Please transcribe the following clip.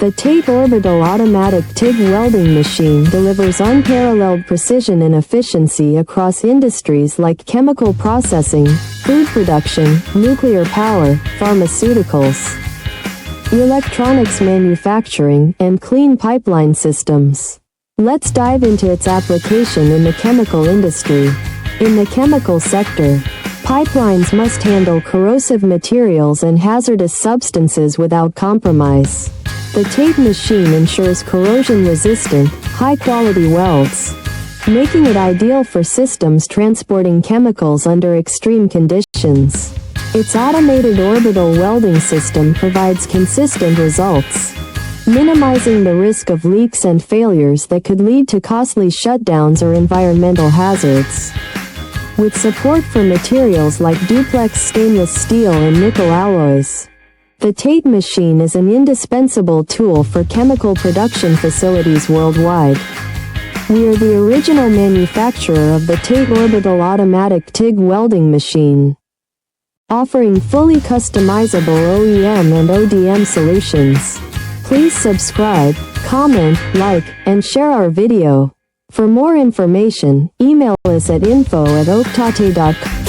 The TATE Orbital Automatic TIG Welding Machine delivers unparalleled precision and efficiency across industries like chemical processing, food production, nuclear power, pharmaceuticals, electronics manufacturing, and clean pipeline systems. Let's dive into its application in the chemical industry. In the chemical sector, pipelines must handle corrosive materials and hazardous substances without compromise. The TATE machine ensures corrosion-resistant, high-quality welds, making it ideal for systems transporting chemicals under extreme conditions. Its automated orbital welding system provides consistent results, minimizing the risk of leaks and failures that could lead to costly shutdowns or environmental hazards. With support for materials like duplex stainless steel and nickel alloys, the TATE machine is an indispensable tool for chemical production facilities worldwide. We are the original manufacturer of the TATE Orbital Automatic TIG Welding Machine, offering fully customizable OEM and ODM solutions. Please subscribe, comment, like, and share our video. For more information, email us at info@optate.com.